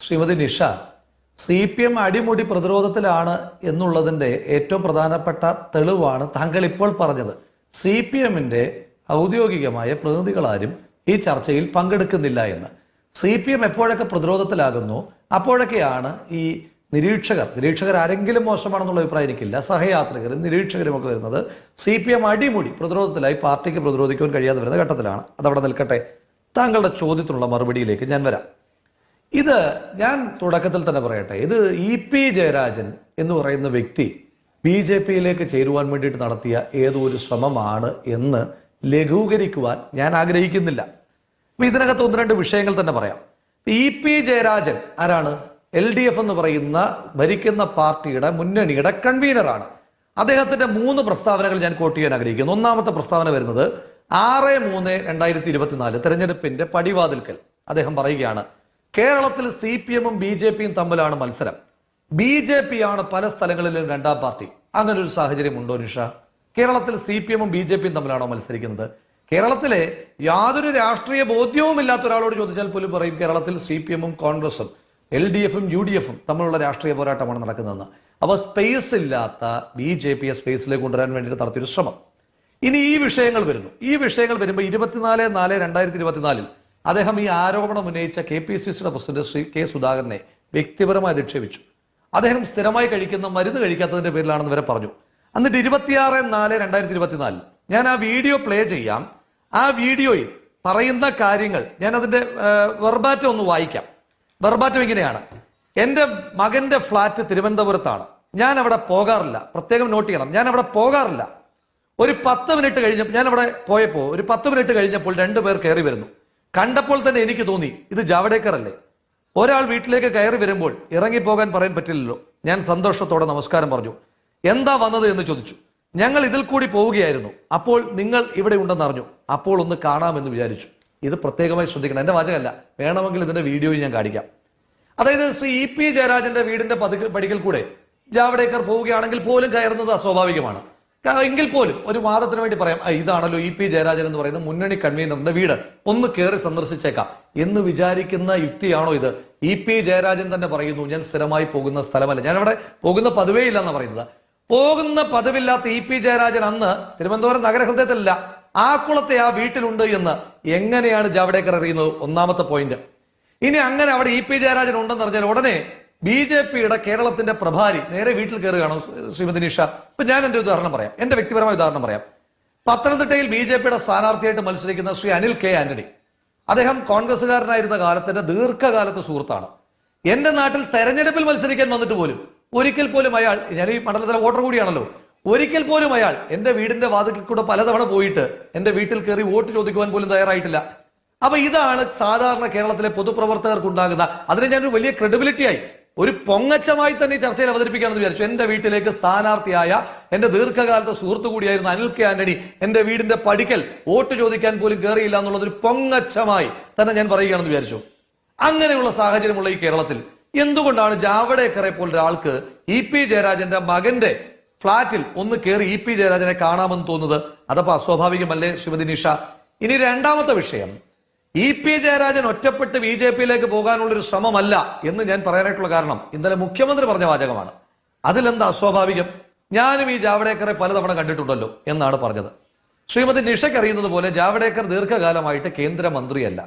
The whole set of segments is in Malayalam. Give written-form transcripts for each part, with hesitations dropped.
ശ്രീമതി നിഷ, CPM അടിമുടി പ്രതിരോധത്തിലാണ് എന്നുള്ളതിൻ്റെ ഏറ്റവും പ്രധാനപ്പെട്ട തെളിവാണ് താങ്കൾ ഇപ്പോൾ പറഞ്ഞത്. CPMന്റെ ഔദ്യോഗികമായ പ്രതിനിധികളാരും ഈ ചർച്ചയിൽ പങ്കെടുക്കുന്നില്ല എന്ന്. CPM എപ്പോഴൊക്കെ പ്രതിരോധത്തിലാകുന്നു അപ്പോഴൊക്കെയാണ് ഈ നിരീക്ഷകർ ആരെങ്കിലും മോശമാണെന്നുള്ള അഭിപ്രായം എനിക്കില്ല, സഹയാത്രികരും നിരീക്ഷകരും ഒക്കെ വരുന്നത് CPM അടിമുടി പ്രതിരോധത്തിലായി പാർട്ടിക്ക് പ്രതിരോധിക്കുവാൻ കഴിയാതെ വരുന്ന ഘട്ടത്തിലാണ്. അതവിടെ നിൽക്കട്ടെ, താങ്കളുടെ ചോദ്യത്തിനുള്ള മറുപടിയിലേക്ക് ഞാൻ വരാം. ഇത് ഞാൻ തുടക്കത്തിൽ തന്നെ പറയട്ടെ, ഇത് EP ജയരാജൻ എന്ന് പറയുന്ന വ്യക്തി BJPയിലേക്ക് ചേരുവാൻ വേണ്ടിയിട്ട് നടത്തിയ ഏതോ ഒരു ശ്രമമാണ് എന്ന് ലഘൂകരിക്കുവാൻ ഞാൻ ആഗ്രഹിക്കുന്നില്ല. അപ്പൊ ഇതിനകത്ത് ഒന്ന് രണ്ട് വിഷയങ്ങൾ തന്നെ പറയാം. EP ജയരാജൻ ആരാണ്? LDF എന്ന് പറയുന്ന ഭരിക്കുന്ന പാർട്ടിയുടെ മുന്നണിയുടെ കൺവീനറാണ്. അദ്ദേഹത്തിന്റെ 3 പ്രസ്താവനകൾ ഞാൻ കോട്ട് ചെയ്യാൻ ആഗ്രഹിക്കുന്നു. ഒന്നാമത്തെ പ്രസ്താവന വരുന്നത് 6/3/2024 തെരഞ്ഞെടുപ്പിന്റെ പടിവാതിൽക്കൽ അദ്ദേഹം പറയുകയാണ്, കേരളത്തിൽ CPMഉം BJPയും തമ്മിലാണ് മത്സരം. BJP ആണ് പല സ്ഥലങ്ങളിലും രണ്ടാം പാർട്ടി. അങ്ങനെ ഒരു സാഹചര്യം ഉണ്ടോ നിഷ? കേരളത്തിൽ CPMഉം BJPയും തമ്മിലാണോ മത്സരിക്കുന്നത്? കേരളത്തിലെ യാതൊരു രാഷ്ട്രീയ ബോധ്യവും ഇല്ലാത്ത ഒരാളോട് ചോദിച്ചാൽ പോലും പറയും കേരളത്തിൽ CPMഉം കോൺഗ്രസും LDFഉം UDFഉം തമ്മിലുള്ള രാഷ്ട്രീയ പോരാട്ടമാണ് നടക്കുന്നതെന്ന്. അപ്പോൾ സ്പേസ് ഇല്ലാത്ത BJPയെ സ്പേസിലേക്ക് കൊണ്ടുവരാൻ വേണ്ടിയിട്ട് നടത്തിയൊരു ശ്രമം. ഇനി ഈ വിഷയങ്ങൾ വരുന്നു. ഈ വിഷയങ്ങൾ വരുമ്പോൾ 24/4/2024 അദ്ദേഹം ഈ ആരോപണം ഉന്നയിച്ച KPCCയുടെ പ്രസിഡന്റ് ശ്രീ K സുധാകരനെ വ്യക്തിപരമായി അധിക്ഷേപിച്ചു. അദ്ദേഹം സ്ഥിരമായി കഴിക്കുന്ന മരുന്ന് കഴിക്കാത്തതിന്റെ പേരിലാണെന്ന് വരെ പറഞ്ഞു. എന്നിട്ട് 26/4/2024 ഞാൻ ആ വീഡിയോ പ്ലേ ചെയ്യാം. ആ വീഡിയോയിൽ പറയുന്ന കാര്യങ്ങൾ ഞാൻ അതിന്റെ വെർബാറ്റം ഒന്ന് വായിക്കാം. വെർബാറ്റം ഇങ്ങനെയാണ്: എൻ്റെ മകന്റെ ഫ്ലാറ്റ് തിരുവനന്തപുരത്താണ്, ഞാൻ അവിടെ പോകാറില്ല. പ്രത്യേകം നോട്ട് ചെയ്യണം, ഞാൻ അവിടെ പോകാറില്ല. ഒരു 10 മിനിറ്റ് കഴിഞ്ഞപ്പോൾ ഞാൻ അവിടെ പോയപ്പോൾ ഒരു 10 മിനിറ്റ് കഴിഞ്ഞപ്പോൾ 2 പേർ കയറി വരുന്നു. കണ്ടപ്പോൾ തന്നെ എനിക്ക് തോന്നി ഇത് ജാവ്ദേക്കർ അല്ലേ. ഒരാൾ വീട്ടിലേക്ക് കയറി വരുമ്പോൾ ഇറങ്ങിപ്പോകാൻ പറയാൻ പറ്റില്ലല്ലോ. ഞാൻ സന്തോഷത്തോടെ നമസ്കാരം പറഞ്ഞു. എന്താ വന്നത് എന്ന് ചോദിച്ചു. ഞങ്ങൾ ഇതിൽ കൂടി പോവുകയായിരുന്നു, അപ്പോൾ നിങ്ങൾ ഇവിടെ ഉണ്ടെന്ന് അറിഞ്ഞു, അപ്പോൾ ഒന്ന് കാണാമെന്ന് വിചാരിച്ചു. ഇത് പ്രത്യേകമായി ശ്രദ്ധിക്കണം, എൻ്റെ വാചകമല്ല, വേണമെങ്കിൽ ഇതിന്റെ വീഡിയോയും ഞാൻ കാണിക്കാം. അതായത് ശ്രീ EP ജയരാജന്റെ വീടിന്റെ പടിക്കൽ കൂടെ ജാവ്ദേക്കർ പോവുകയാണെങ്കിൽ പോലും കയറുന്നത് അസ്വാഭാവികമാണ്. എങ്കിൽ പോലും ഒരു വാദത്തിന് വേണ്ടി പറയാം, ഇതാണല്ലോ EP ജയരാജൻ എന്ന് പറയുന്ന മുന്നണി കൺവീനറിന്റെ വീട്, ഒന്ന് കയറി സന്ദർശിച്ചേക്കാം എന്ന് വിചാരിക്കുന്ന യുക്തിയാണോ ഇത്? EP ജയരാജൻ തന്നെ പറയുന്നു, ഞാൻ സ്ഥിരമായി പോകുന്ന സ്ഥലമല്ല, ഞാൻ അവിടെ പോകുന്ന പതിവേ ഇല്ല എന്നാണ് പറയുന്നത്. പോകുന്ന പതിവില്ലാത്ത EP ജയരാജൻ അന്ന് തിരുവനന്തപുരം നഗരഹൃദയത്തിലല്ല, ആക്കുളത്തെ ആ വീട്ടിലുണ്ട് എന്ന് എങ്ങനെയാണ് ജാവ്ദേക്കർ അറിയുന്നത്? ഒന്നാമത്തെ പോയിന്റ്. ഇനി അങ്ങനെ അവിടെ EP ജയരാജൻ ഉണ്ടെന്ന് അറിഞ്ഞാൽ ഉടനെ BJPയുടെ കേരളത്തിന്റെ പ്രഭാരി നേരെ വീട്ടിൽ കയറുകയാണോ ശ്രീമതി നിഷ? ഇപ്പൊ ഞാൻ എൻ്റെ ഉദാഹരണം പറയാം, എന്റെ വ്യക്തിപരമായ ഉദാഹരണം പറയാം. പത്തനംതിട്ടയിൽ BJPയുടെ സ്ഥാനാർത്ഥിയായിട്ട് മത്സരിക്കുന്ന ശ്രീ അനിൽ K ആന്റണി, അദ്ദേഹം കോൺഗ്രസ്സുകാരനായിരുന്ന കാലത്തിന്റെ ദീർഘകാലത്തെ സുഹൃത്താണ്. എന്റെ നാട്ടിൽ തെരഞ്ഞെടുപ്പിൽ മത്സരിക്കാൻ വന്നിട്ട് പോലും ഒരിക്കൽ പോലും അയാൾ, ഞാൻ ഈ മണ്ഡലത്തിലെ വോട്ടർ കൂടിയാണല്ലോ, ഒരിക്കൽ പോലും അയാൾ എന്റെ വീടിന്റെ വാതിൽക്കൽ കൂടെ പലതവണ പോയിട്ട് എന്റെ വീട്ടിൽ കയറി വോട്ട് ചോദിക്കുവാൻ പോലും തയ്യാറായിട്ടില്ല. അപ്പൊ ഇതാണ് സാധാരണ കേരളത്തിലെ പൊതുപ്രവർത്തകർക്ക് ഉണ്ടാകുന്ന, അതിനെ ഞാനൊരു വലിയ ക്രെഡിബിലിറ്റിയായി ഒരു പൊങ്ങച്ചമായി തന്നെ ഈ ചർച്ചയിൽ അവതരിപ്പിക്കാമെന്ന് വിചാരിച്ചു. എന്റെ വീട്ടിലേക്ക് സ്ഥാനാർത്ഥിയായ എന്റെ ദീർഘകാലത്തെ സുഹൃത്തു കൂടിയായിരുന്ന അനിൽ K ആന്റണി എന്റെ വീടിന്റെ പടിക്കൽ വോട്ട് ചോദിക്കാൻ പോലും കയറിയില്ല എന്നുള്ളതൊരു പൊങ്ങച്ചമായി തന്നെ ഞാൻ പറയുകയാണെന്ന് വിചാരിച്ചു. അങ്ങനെയുള്ള സാഹചര്യമുള്ള ഈ കേരളത്തിൽ എന്തുകൊണ്ടാണ് ജാവ്ദേക്കറെ പോലൊരാൾക്ക് EP ജയരാജന്റെ മകന്റെ ഫ്ളാറ്റിൽ ഒന്ന് കയറി EP ജയരാജനെ കാണാമെന്ന് തോന്നുന്നത്? അതപ്പോ അസ്വാഭാവികമല്ലേ ശ്രീമതി നിഷ? ഇനി രണ്ടാമത്തെ വിഷയം, EP ജയരാജൻ ഒറ്റപ്പെട്ട് BJPയിലേക്ക് പോകാനുള്ളൊരു ശ്രമമല്ല എന്ന് ഞാൻ പറയാനായിട്ടുള്ള കാരണം ഇന്നലെ മുഖ്യമന്ത്രി പറഞ്ഞ വാചകമാണ്. അതിലെന്താ അസ്വാഭാവികം? ഞാനും ഈ ജാവ്ദേക്കറെ പലതവണ കണ്ടിട്ടുണ്ടല്ലോ എന്നാണ് പറഞ്ഞത്. ശ്രീമതി നിഷയ്ക്ക് അറിയുന്നത് പോലെ ജാവ്ദേക്കർ ദീർഘകാലമായിട്ട് കേന്ദ്രമന്ത്രിയല്ല,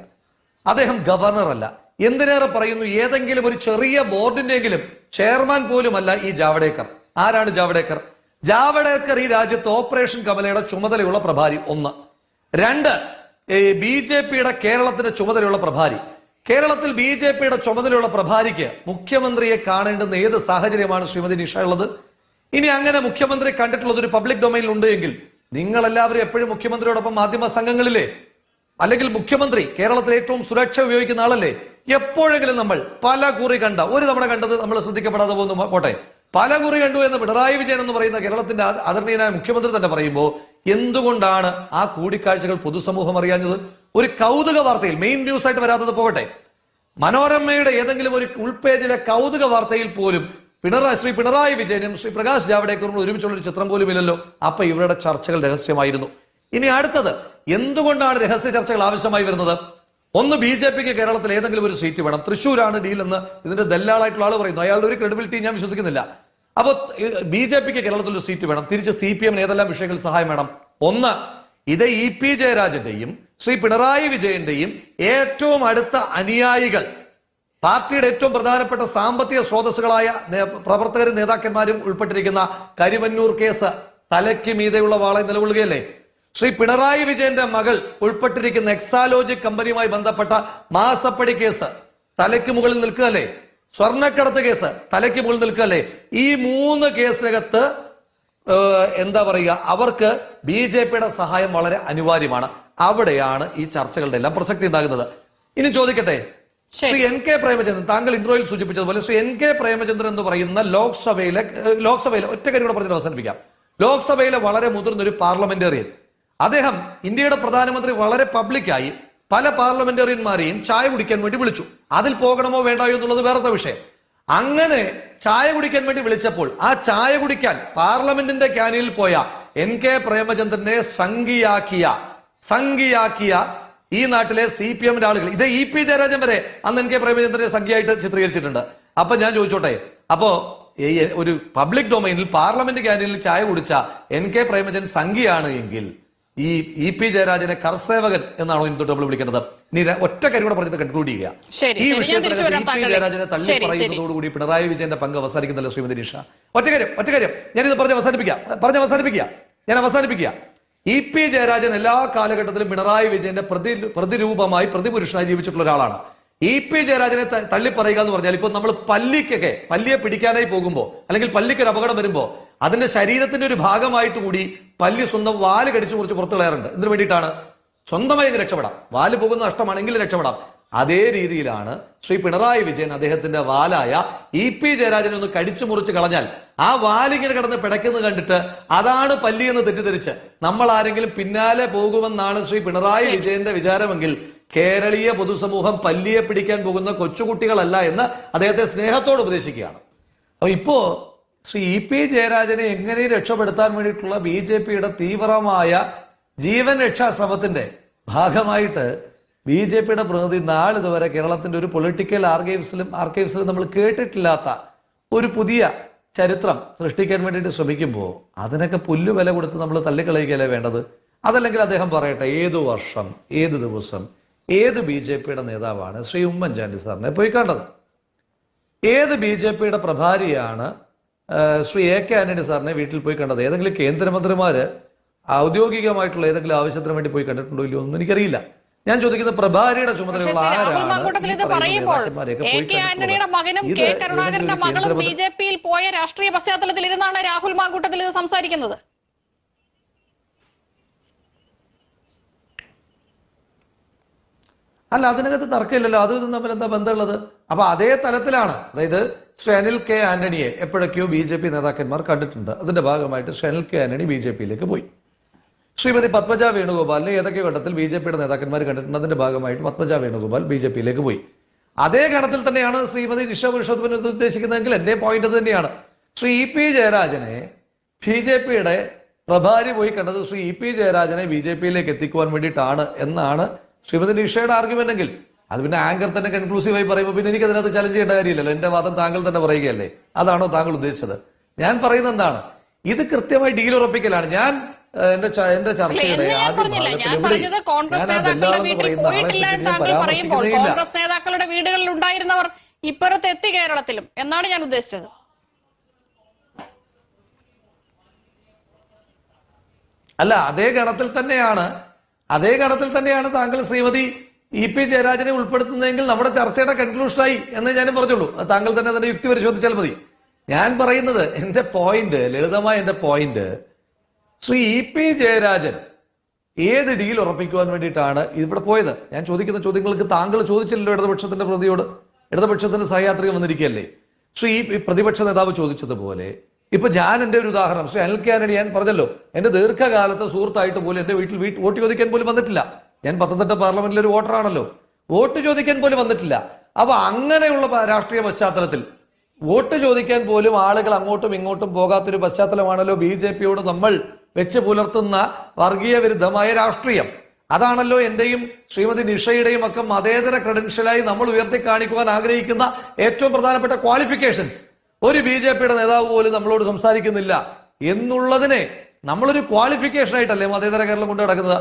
അദ്ദേഹം ഗവർണറല്ല, എന്തിനേറെ പറയുന്നു ഏതെങ്കിലും ഒരു ചെറിയ ബോർഡിന്റെങ്കിലും ചെയർമാൻ പോലുമല്ല ഈ ജാവ്ദേക്കർ. ആരാണ് ജാവ്ദേക്കർ? ജാവ്ദേക്കർ ഈ രാജ്യത്ത് ഓപ്പറേഷൻ കമലയുടെ ചുമതലയുള്ള പ്രഭാരി, 1. 2, BJPയുടെ കേരളത്തിന്റെ ചുമതലയുള്ള പ്രഭാരി. കേരളത്തിൽ BJPയുടെ ചുമതലയുള്ള പ്രഭാരിക്ക് മുഖ്യമന്ത്രിയെ കാണേണ്ടുന്ന ഏത് സാഹചര്യമാണ് ശ്രീമതി നിഷ ഉള്ളത്? ഇനി അങ്ങനെ മുഖ്യമന്ത്രി കണ്ടിട്ടുള്ളത് ഒരു പബ്ലിക് ഡൊമൈനിൽ ഉണ്ട് എങ്കിൽ നിങ്ങൾ എല്ലാവരും എപ്പോഴും മുഖ്യമന്ത്രിയോടൊപ്പം മാധ്യമ സംഘങ്ങളിലെ, അല്ലെങ്കിൽ മുഖ്യമന്ത്രി കേരളത്തിൽ ഏറ്റവും സുരക്ഷ ഉപയോഗിക്കുന്ന ആളല്ലേ? എപ്പോഴെങ്കിലും നമ്മൾ പല കുറി കണ്ട, ഒരു തവണ കണ്ടത് നമ്മൾ ശ്രദ്ധിക്കപ്പെടാതെ പോകുന്നു പോട്ടെ, പല കുറി കണ്ടു എന്ന് പിണറായി വിജയൻ എന്ന് പറയുന്ന കേരളത്തിന്റെ ആദരണീയനായ മുഖ്യമന്ത്രി തന്നെ പറയുമ്പോൾ എന്തുകൊണ്ടാണ് ആ കൂടിക്കാഴ്ചകൾ പൊതുസമൂഹം അറിയാഞ്ഞത്? ഒരു കൗതുക വാർത്തയിൽ, മെയിൻ ന്യൂസ് ആയിട്ട് വരാത്തത് പോകട്ടെ, മനോരമയുടെ ഏതെങ്കിലും ഒരു ഉൾപേജിലെ കൗതുക വാർത്തയിൽ പോലും ശ്രീ പിണറായി വിജയനും ശ്രീ പ്രകാശ് ജാവ്ദേക്കറും ഒരുമിച്ചുള്ള ഒരു ചിത്രം പോലും ഇല്ലല്ലോ. അപ്പൊ ഇവരുടെ ചർച്ചകൾ രഹസ്യമായിരുന്നു. ഇനി അടുത്തത്, എന്തുകൊണ്ടാണ് രഹസ്യ ചർച്ചകൾ ആവശ്യമായി വരുന്നത്? ഒന്ന്, BJP കേരളത്തിൽ ഏതെങ്കിലും ഒരു സീറ്റ് വേണം. തൃശ്ശൂരാണ് ഡീൽ എന്ന് ഇതിന്റെ ദല്ലാളായിട്ടുള്ള ആൾ പറയുന്നു. അയാളുടെ ഒരു ക്രെഡിബിലിറ്റി ഞാൻ വിശ്വസിക്കുന്നില്ല. അപ്പോൾ BJP കേരളത്തിൽ ഒരു സീറ്റ് വേണം. തിരിച്ച് CPM ഏതെല്ലാം വിഷയങ്ങളിൽ സഹായം വേണം? ഒന്ന്, ഇത് EP ജയരാജന്റെയും ശ്രീ പിണറായി വിജയന്റെയും ഏറ്റവും അടുത്ത അനുയായികൾ, പാർട്ടിയുടെ ഏറ്റവും പ്രധാനപ്പെട്ട സാമ്പത്തിക സ്രോതസ്സുകളായ പ്രവർത്തകരും നേതാക്കന്മാരും ഉൾപ്പെട്ടിരിക്കുന്ന കരിവന്നൂർ കേസ് തലയ്ക്ക് മീതെയുള്ള വാളായി നിലകൊള്ളുകയല്ലേ? ശ്രീ പിണറായി വിജയന്റെ മകൾ ഉൾപ്പെട്ടിരിക്കുന്ന എക്സാലോജിക് കമ്പനിയുമായി ബന്ധപ്പെട്ട മാസപ്പടി കേസ് തലയ്ക്ക് മുകളിൽ നിൽക്കുകയല്ലേ? സ്വർണ്ണക്കടത്ത് കേസ് തലയ്ക്ക് മുകളിൽ നിൽക്കുകയല്ലേ? ഈ 3 കേസിനകത്ത് എന്താ പറയുക, അവർക്ക് BJPയുടെ സഹായം വളരെ അനിവാര്യമാണ്. അവിടെയാണ് ഈ ചർച്ചകളുടെ എല്ലാം പ്രസക്തി ഉണ്ടാകുന്നത്. ഇനി ചോദിക്കട്ടെ, ശ്രീ NK പ്രേമചന്ദ്രൻ, താങ്കൾ ഇൻട്രോയിൽ സൂചിപ്പിച്ചതുപോലെ ശ്രീ NK പ്രേമചന്ദ്രൻ എന്ന് പറയുന്ന ലോക്സഭയിലെ ഒറ്റ കാര്യം കൂടെ പറഞ്ഞിട്ട് അവസാനിപ്പിക്കാം. ലോക്സഭയിലെ വളരെ മുതിർന്ന ഒരു പാർലമെന്റേറിയൻ, അദ്ദേഹം ഇന്ത്യയുടെ പ്രധാനമന്ത്രി വളരെ പബ്ലിക്കായി പല പാർലമെന്റേറിയന്മാരെയും ചായ കുടിക്കാൻ വേണ്ടി വിളിച്ചു. അതിൽ പോകണമോ വേണ്ടായോ എന്നുള്ളത് വേറത്തെ വിഷയം. അങ്ങനെ ചായ കുടിക്കാൻ വേണ്ടി വിളിച്ചപ്പോൾ ആ ചായ കുടിക്കാൻ പാർലമെന്റിന്റെ ക്യാനീനിൽ പോയ NK പ്രേമചന്ദ്രനെ സംഘിയാക്കിയ ഈ നാട്ടിലെ CPMന്റെ ആളുകൾ, ഇത് EP ജയരാജൻ വരെ അന്ന് NK പ്രേമചന്ദ്രനെ സംഖ്യയായിട്ട് ചിത്രീകരിച്ചിട്ടുണ്ട്. അപ്പൊ ഞാൻ ചോദിച്ചോട്ടെ, അപ്പോ ഒരു പബ്ലിക് ഡൊമൈനിൽ പാർലമെന്റ് ക്യാൻറ്റീനിൽ ചായ കുടിച്ച NK പ്രേമചന്ദ്രൻ സംഖ്യയാണ് എങ്കിൽ ഈ EP ജയരാജനെ കർസേവകൻ എന്നാണോ ഇന്ന് നമ്മൾ വിളിക്കേണ്ടത്? നീ ഒറ്റ കാര്യം കൂടെ പറഞ്ഞിട്ട് കൺക്ലൂഡ് ചെയ്യുക. ഈ വിഷയത്തിൽ EP ജയരാജനെ തള്ളി പറയുന്നതോടുകൂടി പിണറായി വിജയന്റെ പങ്ക് അവസാനിക്കുന്നല്ലോ ശ്രീമതി നിഷ. ഒറ്റ കാര്യം ഞാനിത് പറഞ്ഞ് അവസാനിപ്പിക്കുക. EP ജയരാജൻ എല്ലാ കാലഘട്ടത്തിലും പിണറായി വിജയന്റെ പ്രതിരൂപമായി പ്രതിപുരുഷനായി ജീവിച്ചിട്ടുള്ള ഒരാളാണ്. EP ജയരാജനെ തള്ളിപ്പറയുക എന്ന് പറഞ്ഞാൽ, ഇപ്പൊ നമ്മൾ പല്ലിയെ പിടിക്കാനായി പോകുമ്പോൾ, അല്ലെങ്കിൽ പല്ലിക്ക് ഒരു അപകടം വരുമ്പോൾ അതിന്റെ ശരീരത്തിന്റെ ഒരു ഭാഗമായിട്ട് കൂടി പല്ലി സ്വന്തം വാല് കടിച്ചു മുറിച്ച് പുറത്തു കളയാറുണ്ട്. എന്തിനു വേണ്ടിയിട്ടാണ്? സ്വന്തമായി രക്ഷപ്പെടാം, വാല് പോകുന്ന നഷ്ടമാണെങ്കിലും രക്ഷപ്പെടാം. അതേ രീതിയിലാണ് ശ്രീ പിണറായി വിജയൻ അദ്ദേഹത്തിന്റെ വാലായ EP ജയരാജനെ ഒന്ന് കടിച്ചു മുറിച്ച് കളഞ്ഞാൽ ആ വാലിങ്ങനെ കിടന്ന് പിടയ്ക്കുന്നത് കണ്ടിട്ട് അതാണ് പല്ലി എന്ന് തെറ്റിദ്ധരിച്ച് നമ്മൾ ആരെങ്കിലും പിന്നാലെ പോകുമെന്നാണ് ശ്രീ പിണറായി വിജയന്റെ വിചാരമെങ്കിൽ കേരളീയ പൊതുസമൂഹം പല്ലിയെ പിടിക്കാൻ പോകുന്ന കൊച്ചുകുട്ടികളല്ല എന്ന് അദ്ദേഹത്തെ സ്നേഹത്തോട് ഉപദേശിക്കുകയാണ്. അപ്പൊ ഇപ്പോ ശ്രീ EP ജയരാജനെ എങ്ങനെ രക്ഷപ്പെടുത്താൻ വേണ്ടിയിട്ടുള്ള BJPയുടെ തീവ്രമായ ജീവൻ രക്ഷാ ശ്രമത്തിന്റെ ഭാഗമായിട്ട് BJPയുടെ പ്രതിനിധി നാളിതുവരെ കേരളത്തിന്റെ ഒരു പൊളിറ്റിക്കൽ ആർക്കൈവ്സിലും നമ്മൾ കേട്ടിട്ടില്ലാത്ത ഒരു പുതിയ ചരിത്രം സൃഷ്ടിക്കാൻ വേണ്ടിയിട്ട് ശ്രമിക്കുമ്പോൾ അതിനൊക്കെ പുല്ലുവില കൊടുത്ത് നമ്മൾ തള്ളിക്കളയുകയല്ലേ വേണ്ടത്? അതല്ലെങ്കിൽ അദ്ദേഹം പറയട്ടെ, ഏതു വർഷം, ഏത് ദിവസം, ഏത് BJPയുടെ നേതാവാണ് ശ്രീ ഉമ്മൻചാണ്ടി സാറിനെ പോയി കണ്ടത്? ഏത് BJPയുടെ പ്രഭാരിയാണ് ശ്രീ AK ആന്റണി സാറിനെ വീട്ടിൽ പോയി കണ്ടത്? ഏതെങ്കിലും കേന്ദ്രമന്ത്രിമാര് ഔദ്യോഗികമായിട്ടുള്ള ഏതെങ്കിലും ആവശ്യത്തിന് വേണ്ടി പോയി കണ്ടിട്ടുണ്ടോ ഇല്ലയോ ഒന്നും എനിക്കറിയില്ല. ഞാൻ ചോദിക്കുന്ന പ്രഭാരിയുടെ ചുമതലയുള്ള BJPയിൽ പോയ രാഷ്ട്രീയ പശ്ചാത്തലത്തിൽ ഇരുന്നാണ് രാഹുൽ മാങ്കൂട്ടത്തിൽ ഇത് സംസാരിക്കുന്നത്. അല്ല, അതിനകത്ത് തർക്കമില്ലല്ലോ. അതും തമ്മിൽ എന്താ ബന്ധമുള്ളത്? അപ്പൊ അതേ തലത്തിലാണ്, അതായത് ശ്രീ അനിൽ K ആന്റണിയെ എപ്പോഴൊക്കെയോ BJP നേതാക്കന്മാർ കണ്ടിട്ടുണ്ട്. അതിന്റെ ഭാഗമായിട്ട് ശ്രീ അനിൽ K ആന്റണി BJPയിലേക്ക് പോയി. ശ്രീമതി പത്മജ വേണുഗോപാലിനെ ഏതൊക്കെ ഘട്ടത്തിൽ BJPയുടെ നേതാക്കന്മാർ കണ്ടിട്ടുണ്ട്. അതിന്റെ ഭാഗമായിട്ട് പത്മജ വേണുഗോപാൽ BJPയിലേക്ക് പോയി. അതേ ഘട്ടത്തിൽ തന്നെയാണ് ശ്രീമതി നിഷ പുരുഷോത്തമൻ ഉദ്ദേശിക്കുന്നതെങ്കിൽ എന്റെ പോയിന്റ് അത് തന്നെയാണ്. ശ്രീ EP ജയരാജനെ BJPയുടെ പ്രഭാരി പോയി കണ്ടത് ശ്രീ EP ജയരാജനെ BJPയിലേക്ക് എത്തിക്കുവാൻ വേണ്ടിയിട്ടാണ് എന്നാണ് ശ്രീമതി നിഷയുടെ ആർഗ്യുമെന്റ് എങ്കിൽ അത് പിന്നെ ആങ്കർ തന്നെ കൺക്ലൂസീവായി പറയുമ്പോൾ പിന്നെ എനിക്ക് അതിനകത്ത് ചലഞ്ച് ചെയ്യേണ്ട കാര്യമില്ലല്ലോ. എന്റെ വാദം താങ്കൾ തന്നെ പറയുകയല്ലേ. അതാണോ താങ്കൾ ഉദ്ദേശിച്ചത്? ഞാൻ പറയുന്നത് എന്താണ്, ഇത് കൃത്യമായി ഡീൽ ഉറപ്പിക്കലാണ്. ഞാൻ എന്റെ ചർച്ചയുടെ കോൺഗ്രസ് നേതാക്കളുടെ വീടുകളിൽ ഉണ്ടായിരുന്നവർ ഇപ്പുറത്ത് എത്തി കേരളത്തിലും എന്നാണ് ഞാൻ ഉദ്ദേശിച്ചത്. അല്ല, അതേ ഗണത്തിൽ തന്നെയാണ് താങ്കൾ ശ്രീമതി EP ജയരാജനെ ഉൾപ്പെടുത്തുന്നതെങ്കിൽ നമ്മുടെ ചർച്ചയുടെ കൺക്ലൂഷനായി എന്ന് ഞാനും പറഞ്ഞുള്ളൂ. താങ്കൾ തന്നെ അതിന്റെ യുക്തി പരിശോധിച്ചാൽ മതി. ഞാൻ പറയുന്നത്, എന്റെ പോയിന്റ്, ലളിതമായ എന്റെ പോയിന്റ്, ശ്രീ EP ജയരാജൻ ഏത് ഡീൽ ഉറപ്പിക്കുവാൻ വേണ്ടിയിട്ടാണ് ഇവിടെ പോയത്? ഞാൻ ചോദിക്കുന്ന ചോദ്യങ്ങൾക്ക് താങ്കൾ ചോദിച്ചില്ലല്ലോ. ഇടതുപക്ഷത്തിന്റെ പ്രതിയോട്, ഇടതുപക്ഷത്തിന്റെ സഹയാത്രികൻ വന്നിരിക്കുകയല്ലേ. ശ്രീ പ്രതിപക്ഷ നേതാവ് ചോദിച്ചതുപോലെ ഇപ്പൊ ഞാൻ എന്റെ ഒരു ഉദാഹരണം, ശ്രീ അനിൽ K ആന്റണി, ഞാൻ പറഞ്ഞല്ലോ, എന്റെ ദീർഘകാലത്തെ സുഹൃത്തായിട്ട് പോലും എന്റെ വീട്ടിൽ വോട്ട് ചോദിക്കാൻ പോലും വന്നിട്ടില്ല. ഞാൻ പത്തനംതിട്ട പാർലമെന്റിലെ ഒരു വോട്ടറാണല്ലോ. വോട്ട് ചോദിക്കാൻ പോലും വന്നിട്ടില്ല. അപ്പൊ അങ്ങനെയുള്ള രാഷ്ട്രീയ പശ്ചാത്തലത്തിൽ വോട്ട് ചോദിക്കാൻ പോലും ആളുകൾ അങ്ങോട്ടും ഇങ്ങോട്ടും പോകാത്തൊരു പശ്ചാത്തലമാണല്ലോ BJPയോട് നമ്മൾ വെച്ച് പുലർത്തുന്ന വർഗീയ വിരുദ്ധമായ രാഷ്ട്രീയം. അതാണല്ലോ എന്റെയും ശ്രീമതി നിഷയുടെയും ഒക്കെ മതേതര ക്രെഡൻഷ്യലായി നമ്മൾ ഉയർത്തി കാണിക്കുവാൻ ആഗ്രഹിക്കുന്ന ഏറ്റവും പ്രധാനപ്പെട്ട ക്വാളിഫിക്കേഷൻസ്. ഒരു BJPയുടെ നേതാവ് പോലും നമ്മളോട് സംസാരിക്കുന്നില്ല എന്നുള്ളതിനെ നമ്മളൊരു ക്വാളിഫിക്കേഷൻ ആയിട്ടല്ലേ മതേതര കേരളം കൊണ്ട് നടക്കുന്നത്.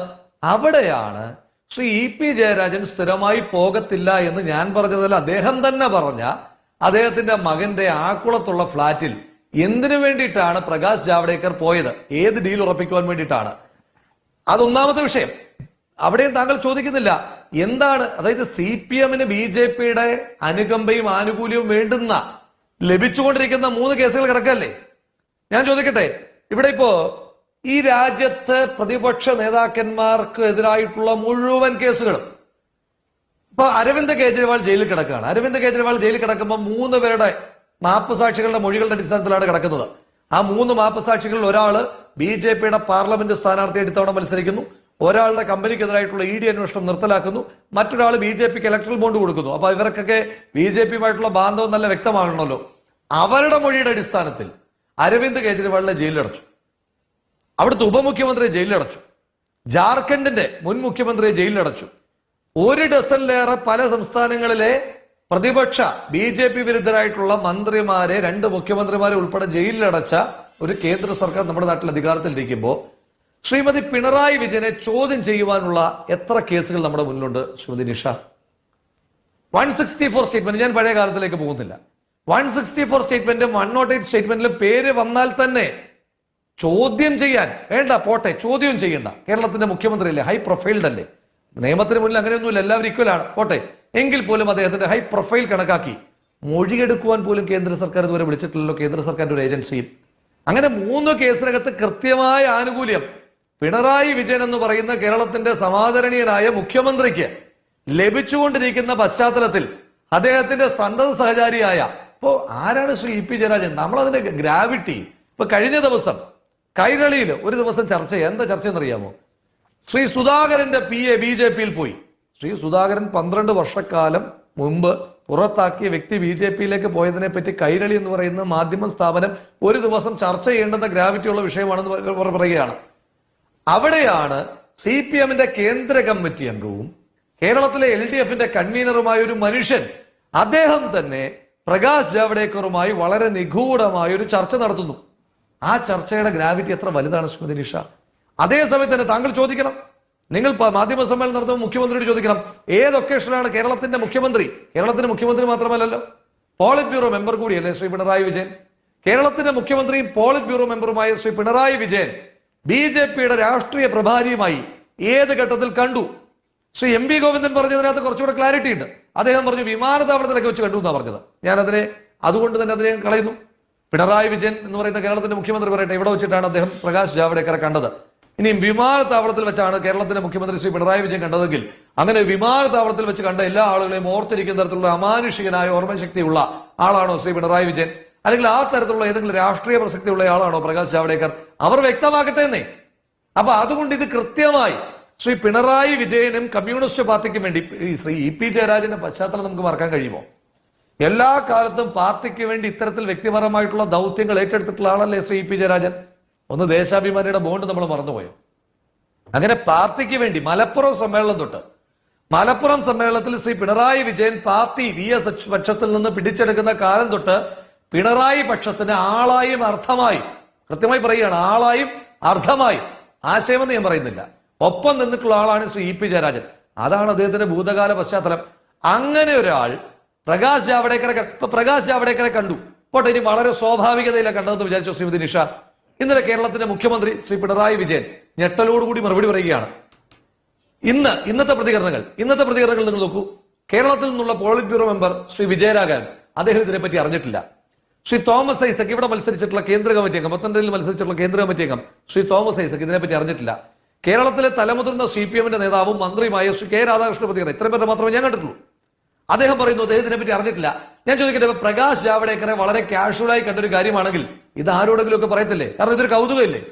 അവിടെയാണ് ശ്രീ EP ജയരാജൻ സ്ഥിരമായി പോകത്തില്ല എന്ന് ഞാൻ പറഞ്ഞതല്ല, അദ്ദേഹം തന്നെ പറഞ്ഞ അദ്ദേഹത്തിന്റെ മകന്റെ ആക്കുളത്തുള്ള ഫ്ളാറ്റിൽ എന്തിനു വേണ്ടിയിട്ടാണ് പ്രകാശ് ജാവ്ദേക്കർ പോയത്? ഏത് ഡീൽ ഉറപ്പിക്കുവാൻ വേണ്ടിയിട്ടാണ്? അതൊന്നാമത്തെ വിഷയം. അവിടെയും താങ്കൾ ചോദിക്കുന്നില്ല എന്താണ്, അതായത് CPMന് BJPയുടെ അനുകമ്പയും ആനുകൂല്യവും വേണ്ടുന്ന ലഭിച്ചുകൊണ്ടിരിക്കുന്ന 3 കേസുകൾ കിടക്കല്ലേ? ഞാൻ ചോദിക്കട്ടെ, ഇവിടെ ഇപ്പോ ഈ രാജ്യത്ത് പ്രതിപക്ഷ നേതാക്കന്മാർക്ക് എതിരായിട്ടുള്ള മുഴുവൻ കേസുകളും ഇപ്പൊ അരവിന്ദ് കെജ്രിവാൾ ജയിലിൽ കിടക്കുകയാണ്. അരവിന്ദ് കെജ്രിവാൾ ജയിലിൽ കിടക്കുമ്പോൾ 3 പേരുടെ മാപ്പ് സാക്ഷികളുടെ മൊഴികളുടെ അടിസ്ഥാനത്തിലാണ് കിടക്കുന്നത്. ആ 3 മാപ്പ് സാക്ഷികളിൽ ഒരാള് BJPയുടെ പാർലമെന്റ് സ്ഥാനാർത്ഥിയായിട്ട് ഇത്തവണ മത്സരിക്കുന്നു, ഒരാളുടെ കമ്പനിക്കെതിരായിട്ടുള്ള ED അന്വേഷണം നിർത്തലാക്കുന്നു, മറ്റൊരാൾ BJPക്ക് ഇലക്ട്രൽ ബോണ്ട് കൊടുക്കുന്നു. അപ്പൊ ഇവർക്കൊക്കെ BJPയുമായിട്ടുള്ള ബാന്ധവം നല്ല വ്യക്തമാകണമല്ലോ. അവരുടെ മൊഴിയുടെ അടിസ്ഥാനത്തിൽ അരവിന്ദ് കെജ്രിവാളിനെ ജയിലിലടച്ചു, അവിടുത്തെ ഉപമുഖ്യമന്ത്രിയെ ജയിലിലടച്ചു, ജാർഖണ്ഡിന്റെ മുൻ മുഖ്യമന്ത്രിയെ ജയിലിലടച്ചു. 1 ഡസനിലേറെ പല സംസ്ഥാനങ്ങളിലെ പ്രതിപക്ഷ BJP വിരുദ്ധരായിട്ടുള്ള മന്ത്രിമാരെ, 2 മുഖ്യമന്ത്രിമാരെ ഉൾപ്പെടെ ജയിലിലടച്ച ഒരു കേന്ദ്ര സർക്കാർ നമ്മുടെ നാട്ടിൽ അധികാരത്തിലിരിക്കുമ്പോൾ ശ്രീമതി പിണറായി വിജയനെ ചോദ്യം ചെയ്യുവാനുള്ള എത്ര കേസുകൾ നമ്മുടെ മുന്നിലുണ്ട് ശ്രീമതി നിഷ? 164 സ്റ്റേറ്റ്മെന്റ്, ഞാൻ പഴയ കാലത്തിലേക്ക് പോകുന്നില്ല, 164 സ്റ്റേറ്റ്മെന്റും 108 സ്റ്റേറ്റ്മെന്റിലും പേര് വന്നാൽ തന്നെ ചോദ്യം ചെയ്യാൻ വേണ്ട, പോട്ടെ, ചോദ്യം ചെയ്യണ്ട. കേരളത്തിന്റെ മുഖ്യമന്ത്രി അല്ലേ, ഹൈ പ്രൊഫൈൽഡ് അല്ലേ, നിയമത്തിന് മുന്നിൽ അങ്ങനെയൊന്നുമില്ല, എല്ലാവരും ഈക്വലാണ്, പോട്ടെ. എങ്കിൽ പോലും അദ്ദേഹത്തിന്റെ ഹൈ പ്രൊഫൈൽ കണക്കാക്കി മൊഴിയെടുക്കുവാൻ പോലും കേന്ദ്ര സർക്കാർ ഇതുവരെ വിളിച്ചിട്ടില്ലല്ലോ, കേന്ദ്ര സർക്കാരിന്റെ ഒരു ഏജൻസിയും. അങ്ങനെ 3 കേസിനകത്ത് കൃത്യമായ ആനുകൂല്യം പിണറായി വിജയൻ എന്ന് പറയുന്ന കേരളത്തിന്റെ സമാദരണീയനായ മുഖ്യമന്ത്രിക്ക് ലഭിച്ചുകൊണ്ടിരിക്കുന്ന പശ്ചാത്തലത്തിൽ അദ്ദേഹത്തിന്റെ സന്തത സഹചാരിയായ ഇപ്പോ ആരാണ് ശ്രീ EP ജയരാജൻ? നമ്മളതിന്റെ ഗ്രാവിറ്റി ഇപ്പൊ കഴിഞ്ഞ ദിവസം കൈരളിയിൽ ഒരു ദിവസം ചർച്ച ചെയ്യാം. എന്താ ചർച്ചയെന്നറിയാമോ? ശ്രീ സുധാകരന്റെ PA BJPയിൽ പോയി. ശ്രീ സുധാകരൻ 12 വർഷക്കാലം മുമ്പ് പുറത്താക്കിയ വ്യക്തി BJPയിലേക്ക് പോയതിനെ പറ്റി കൈരളി എന്ന് പറയുന്ന മാധ്യമ സ്ഥാപനം ഒരു ദിവസം ചർച്ച ചെയ്യേണ്ടുന്ന ഗ്രാവിറ്റിയുള്ള വിഷയമാണെന്ന് പറയുകയാണ്. അവിടെയാണ് CPMന്റെ കേന്ദ്ര കമ്മിറ്റി അംഗവും കേരളത്തിലെ LDFന്റെ കൺവീനറുമായ ഒരു മനുഷ്യൻ, അദ്ദേഹം തന്നെ പ്രകാശ് ജാവ്ദേക്കറുമായി വളരെ നിഗൂഢമായ ഒരു ചർച്ച നടത്തുന്നു. ആ ചർച്ചയുടെ ഗ്രാവിറ്റി എത്ര വലുതാണ് ശ്രീമതി നിഷ? അതേസമയത്ത് തന്നെ താങ്കൾ ചോദിക്കണം, നിങ്ങൾ മാധ്യമ സമ്മേളനം നടത്തുമ്പോൾ മുഖ്യമന്ത്രിയോട് ചോദിക്കണം, ഏത് ഒക്കേഷനിലാണ് കേരളത്തിന്റെ മുഖ്യമന്ത്രി മാത്രമല്ലല്ലോ, പോളിറ്റ് ബ്യൂറോ മെമ്പർ കൂടിയല്ലേ ശ്രീ പിണറായി വിജയൻ? കേരളത്തിന്റെ മുഖ്യമന്ത്രിയും പോളിറ്റ് ബ്യൂറോ മെമ്പറുമായ ശ്രീ പിണറായി വിജയൻ BJPയുടെ രാഷ്ട്രീയ പ്രഭാരിയുമായി ഏത് ഘട്ടത്തിൽ കണ്ടു? ശ്രീ MP ഗോവിന്ദൻ പറഞ്ഞതിനകത്ത് കുറച്ചുകൂടെ ക്ലാരിറ്റി ഉണ്ട്. അദ്ദേഹം പറഞ്ഞു വിമാനത്താവളത്തിലൊക്കെ വെച്ച് കണ്ടു എന്നാണ് പറഞ്ഞത്. അതുകൊണ്ട് തന്നെ അതിനെ കളയുന്നു. പിണറായി വിജയൻ എന്ന് പറയുന്ന കേരളത്തിന്റെ മുഖ്യമന്ത്രി പറയട്ടെ, ഇവിടെ വെച്ചിട്ടാണ് അദ്ദേഹം പ്രകാശ് ജാവ്ദേക്കറെ കണ്ടത്. ഇനിയും വിമാനത്താവളത്തിൽ വെച്ചാണ് കേരളത്തിന്റെ മുഖ്യമന്ത്രി ശ്രീ പിണറായി വിജയൻ കണ്ടതെങ്കിൽ അങ്ങനെ വിമാനത്താവളത്തിൽ വെച്ച് കണ്ട എല്ലാ ആളുകളെയും ഓർത്തിരിക്കുന്ന തരത്തിലുള്ള അമാനുഷികനായ ഓർമ്മശക്തിയുള്ള ആളാണോ ശ്രീ പിണറായി വിജയൻ? അല്ലെങ്കിൽ ആ തരത്തിലുള്ള ഏതെങ്കിലും രാഷ്ട്രീയ പ്രസക്തിയുള്ള ആളാണോ പ്രകാശ് ജാവ്ദേക്കർ? അവർ വ്യക്തമാക്കട്ടെ എന്നേ. അപ്പൊ അതുകൊണ്ട് ഇത് കൃത്യമായി ശ്രീ പിണറായി വിജയനും കമ്മ്യൂണിസ്റ്റ് പാർട്ടിക്കും വേണ്ടി ശ്രീ EP ജയരാജന്റെ പശ്ചാത്തലം നമുക്ക് മറക്കാൻ കഴിയുമോ? എല്ലാ കാലത്തും പാർട്ടിക്ക് വേണ്ടി ഇത്തരത്തിൽ വ്യക്തിപരമായിട്ടുള്ള ദൗത്യങ്ങൾ ഏറ്റെടുത്തിട്ടുള്ള ആളല്ലേ ശ്രീ EP ജയരാജൻ? ഒന്ന് ദേശാഭിമാനിയുടെ ബോണ്ട് നമ്മൾ മറന്നുപോയോ? അങ്ങനെ പാർട്ടിക്ക് വേണ്ടി മലപ്പുറം സമ്മേളനത്തിൽ ശ്രീ പിണറായി വിജയൻ പാർട്ടി VS പക്ഷത്തിൽ നിന്ന് പിടിച്ചെടുക്കുന്ന കാലം തൊട്ട് പിണറായി പക്ഷത്തിന് ആളായും അർത്ഥമായും, കൃത്യമായി പറയുകയാണ്, ആളായും അർത്ഥമായും, ആശയമെന്ന് ഞാൻ പറയുന്നില്ല, ഒപ്പം നിന്നിട്ടുള്ള ആളാണ് ശ്രീ EP ജയരാജൻ. അതാണ് അദ്ദേഹത്തിന്റെ ഭൂതകാല പശ്ചാത്തലം. അങ്ങനെ ഒരാൾ പ്രകാശ് ജാവ്ദേക്കറെ കണ്ടു, പോട്ടെ, ഇനി വളരെ സ്വാഭാവികതയിലാണ് കണ്ടതെന്ന് വിചാരിച്ചു ശ്രീമതി നിഷ. ഇന്നലെ കേരളത്തിന്റെ മുഖ്യമന്ത്രി ശ്രീ പിണറായി വിജയൻ ഞെട്ടലോടുകൂടി മറുപടി പറയുകയാണ്. ഇന്നത്തെ പ്രതികരണങ്ങൾ നിങ്ങൾ നോക്കൂ. കേരളത്തിൽ നിന്നുള്ള polit bureau member Shri Vijayaraghavan, അദ്ദേഹം ഇതിനെപ്പറ്റി അറിഞ്ഞിട്ടില്ല. ശ്രീ തോമസ് ഐസക്, ഇവിടെ മത്സരിച്ചിട്ടുള്ള കേന്ദ്ര കമ്മിറ്റി അംഗം, പത്തനംതിട്ടയിൽ മത്സരിച്ചിട്ടുള്ള കേന്ദ്ര കമ്മിറ്റി അംഗം ശ്രീ തോമസ് ഐസക് ഇതിനെപ്പറ്റി അറിഞ്ഞിട്ടില്ല. കേരളത്തിലെ തലമുതിർന്ന CPMന്റെ നേതാവും മന്ത്രിയുമായ ശ്രീ K രാധാകൃഷ്ണൻ പ്രതികരണം, ഇത്രയും പേരെ മാത്രമേ ഞാൻ കണ്ടിട്ടുള്ളൂ. അദ്ദേഹം പറയുന്നു അദ്ദേഹം ഇതിനെപ്പറ്റി അറിഞ്ഞിട്ടില്ല. ഞാൻ ചോദിക്കട്ടെ, പ്രകാശ് ജാവ്ദേക്കറെ വളരെ കാഷ്വലായി കണ്ടൊരു കാര്യമാണെങ്കിൽ ഇത് ആരോടെങ്കിലും ഒക്കെ പറയത്തില്ലേ? കാരണം ഇതൊരു കൗതുകമില്ലേ?